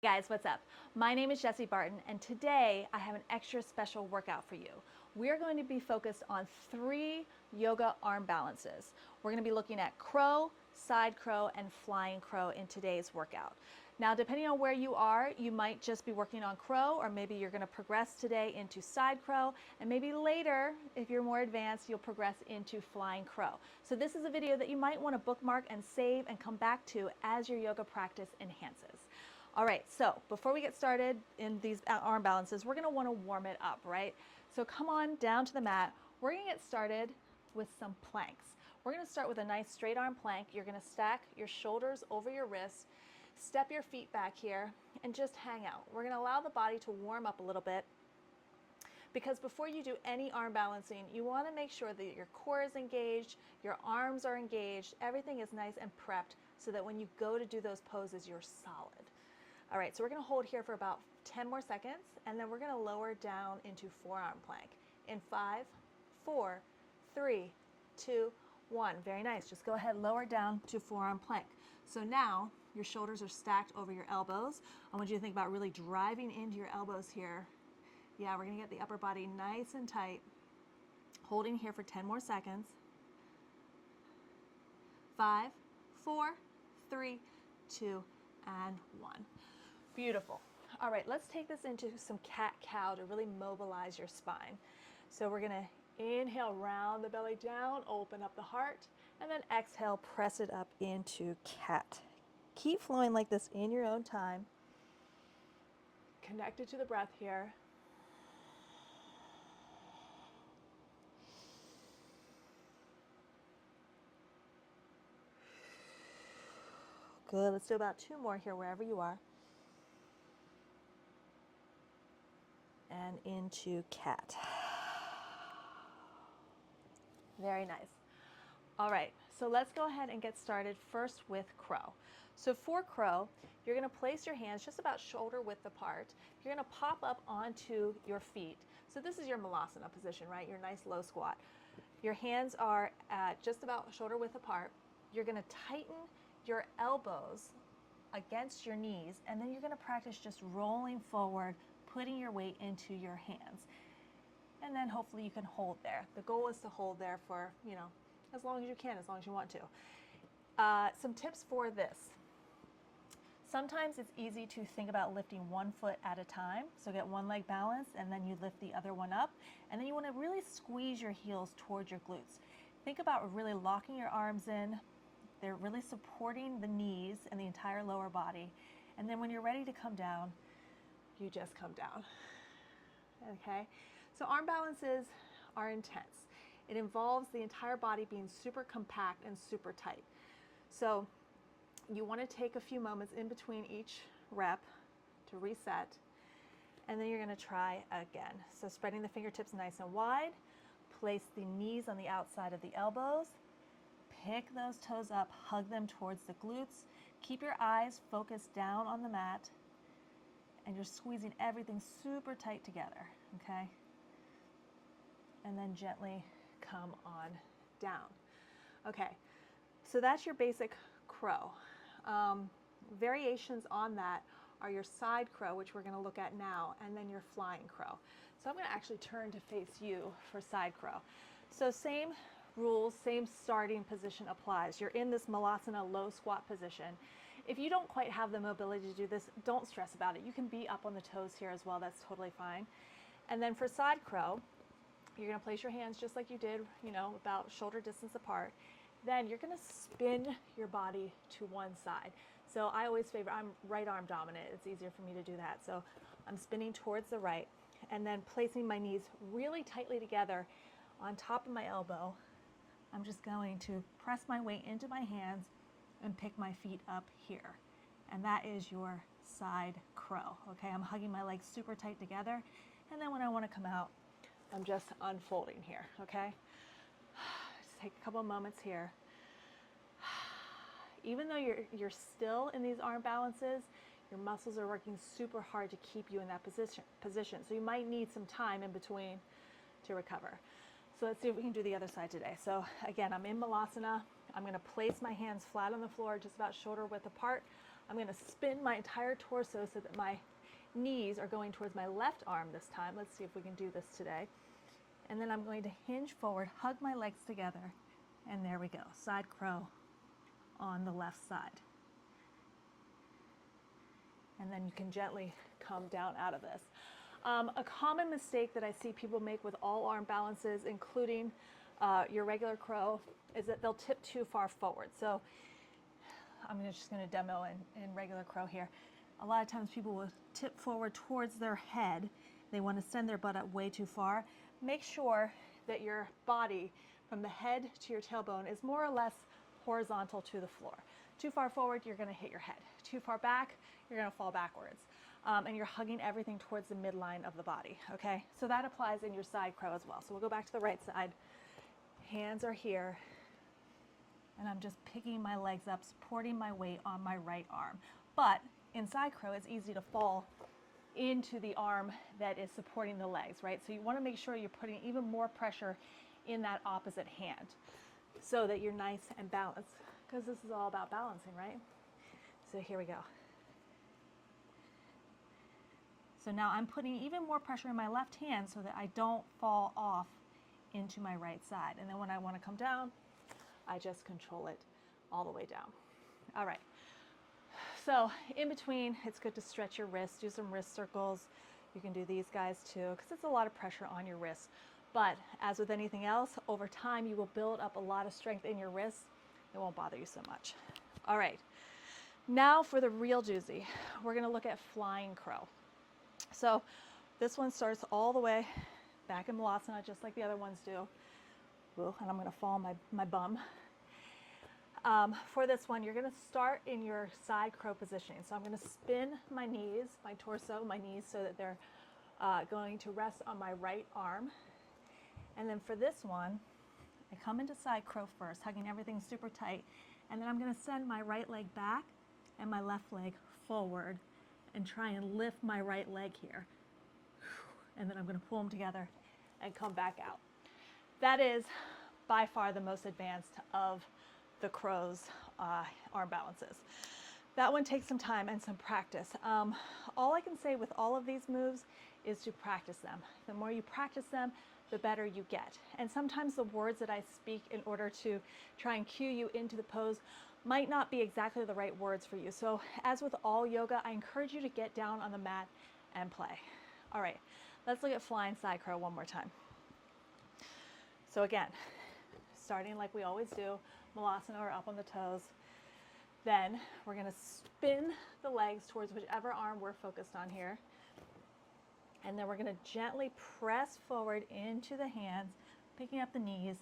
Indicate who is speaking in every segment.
Speaker 1: Guys, what's up? My name is Jessie Barton, and today I have an extra special workout for you. We're going to be focused on 3 yoga arm balances. We're going to be looking at crow, side crow, and flying crow in today's workout. Now, depending on where you are, you might just be working on crow, or maybe you're going to progress today into side crow, and maybe later, if you're more advanced, you'll progress into flying crow. So this is a video that you might want to bookmark and save and come back to as your yoga practice enhances. All right, so before we get started in these arm balances, we're gonna wanna warm it up, right? So come on down to the mat. We're gonna get started with some planks. We're gonna start with a nice straight arm plank. You're gonna stack your shoulders over your wrists, step your feet back here, and just hang out. We're gonna allow the body to warm up a little bit, because before you do any arm balancing, you wanna make sure that your core is engaged, your arms are engaged, everything is nice and prepped so that when you go to do those poses, you're solid. All right, so we're gonna hold here for about 10 more seconds, and then we're gonna lower down into forearm plank. In 5, 4, 3, 2, 1. Very nice. Just go ahead, lower down to forearm plank. So now your shoulders are stacked over your elbows. I want you to think about really driving into your elbows here. Yeah, we're gonna get the upper body nice and tight. Holding here for 10 more seconds. 5, 4, 3, 2, and 1. Beautiful. All right, let's take this into some cat-cow to really mobilize your spine. So we're gonna inhale, round the belly down, open up the heart, and then exhale, press it up into cat. Keep flowing like this in your own time. Connected to the breath here. Good, let's do about 2 more here, wherever you are. And into cat. Very nice. All right, so let's go ahead and get started first with crow. So for crow, you're gonna place your hands just about shoulder width apart. You're gonna pop up onto your feet. So this is your malasana position, right? Your nice low squat. Your hands are at just about shoulder width apart. You're gonna tighten your elbows against your knees, and then you're gonna practice just rolling forward, putting your weight into your hands. And then hopefully you can hold there. The goal is to hold there for, as long as you can, as long as you want to. Some tips for this. Sometimes it's easy to think about lifting one foot at a time. So get one leg balanced and then you lift the other one up. And then you want to really squeeze your heels towards your glutes. Think about really locking your arms in. They're really supporting the knees and the entire lower body. And then when you're ready to come down, you just come down. Okay? So arm balances are intense. It involves the entire body being super compact and super tight. So you want to take a few moments in between each rep to reset, and then you're going to try again. So spreading the fingertips nice and wide, place the knees on the outside of the elbows, pick those toes up, hug them towards the glutes, keep your eyes focused down on the mat, and you're squeezing everything super tight together, okay? And then gently come on down. Okay, so that's your basic crow. Variations on that are your side crow, which we're gonna look at now, and then your flying crow. So I'm gonna actually turn to face you for side crow. So same rules, same starting position applies. You're in this malasana low squat position. If you don't quite have the mobility to do this, don't stress about it. You can be up on the toes here as well, that's totally fine. And then for side crow, you're gonna place your hands just like you did, about shoulder distance apart. Then you're gonna spin your body to one side. So I always favor, I'm right arm dominant. It's easier for me to do that. So I'm spinning towards the right and then placing my knees really tightly together on top of my elbow. I'm just going to press my weight into my hands and pick my feet up here. And that is your side crow, okay? I'm hugging my legs super tight together. And then when I wanna come out, I'm just unfolding here, okay? Just take a couple of moments here. Even though you're still in these arm balances, your muscles are working super hard to keep you in that position. So you might need some time in between to recover. So let's see if we can do the other side today. So again, I'm in Malasana. I'm gonna place my hands flat on the floor, just about shoulder width apart. I'm going to spin my entire torso so that my knees are going towards my left arm this time. Let's see if we can do this today. And then I'm going to hinge forward, hug my legs together, and there we go. Side crow on the left side. And then you can gently come down out of this. A common mistake that I see people make with all arm balances, including your regular crow, is that they'll tip too far forward. So I'm just going to demo in regular crow here. A lot of times people will tip forward towards their head. They want to send their butt up way too far. Make sure that your body from the head to your tailbone is more or less horizontal to the floor. Too far forward, you're going to hit your head. Too far back, you're going to fall backwards. And you're hugging everything towards the midline of the body, okay? So that applies in your side crow as well. So we'll go back to the right side. Hands are here. And I'm just picking my legs up, supporting my weight on my right arm. But in side crow, it's easy to fall into the arm that is supporting the legs, right? So you want to make sure you're putting even more pressure in that opposite hand so that you're nice and balanced, because this is all about balancing, right? So here we go. So now I'm putting even more pressure in my left hand so that I don't fall off into my right side. And then when I want to come down, I just control it all the way down. All right. So in between, it's good to stretch your wrists, do some wrist circles. You can do these guys too, because it's a lot of pressure on your wrists. But as with anything else, over time, you will build up a lot of strength in your wrists. It won't bother you so much. All right. Now for the real doozy. We're going to look at flying crow. So this one starts all the way back in Malasana, just like the other ones do. Ooh, and I'm going to fall on my bum. For this one, you're going to start in your side crow positioning. So I'm going to spin my knees, my torso, my knees, so that they're going to rest on my right arm. And then for this one, I come into side crow first, hugging everything super tight. And then I'm going to send my right leg back and my left leg forward and try and lift my right leg here. And then I'm going to pull them together and come back out. That is by far the most advanced of the crow's arm balances. That one takes some time and some practice. All I can say with all of these moves is to practice them. The more you practice them, the better you get. And sometimes the words that I speak in order to try and cue you into the pose might not be exactly the right words for you. So as with all yoga, I encourage you to get down on the mat and play. All right, let's look at flying side crow one more time. So again, starting like we always do, Malasana or up on the toes. Then we're going to spin the legs towards whichever arm we're focused on here. And then we're going to gently press forward into the hands, picking up the knees,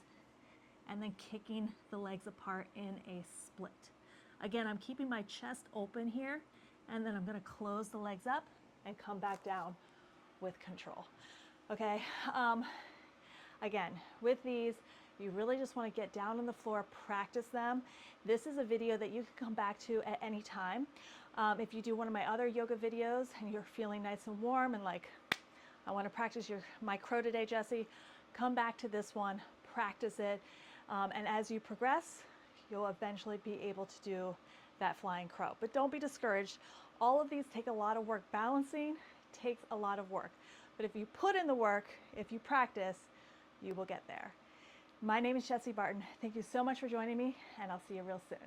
Speaker 1: and then kicking the legs apart in a split. Again, I'm keeping my chest open here, and then I'm going to close the legs up and come back down with control. Okay, again, with these, you really just want to get down on the floor, practice them. This is a video that you can come back to at any time. If you do one of my other yoga videos and you're feeling nice and warm and like, I want to practice my crow today, Jessie, come back to this one, practice it. And as you progress, you'll eventually be able to do that flying crow. But don't be discouraged. All of these take a lot of work. Balancing takes a lot of work. But if you put in the work, if you practice, you will get there. My name is Jessie Barton. Thank you so much for joining me, and I'll see you real soon.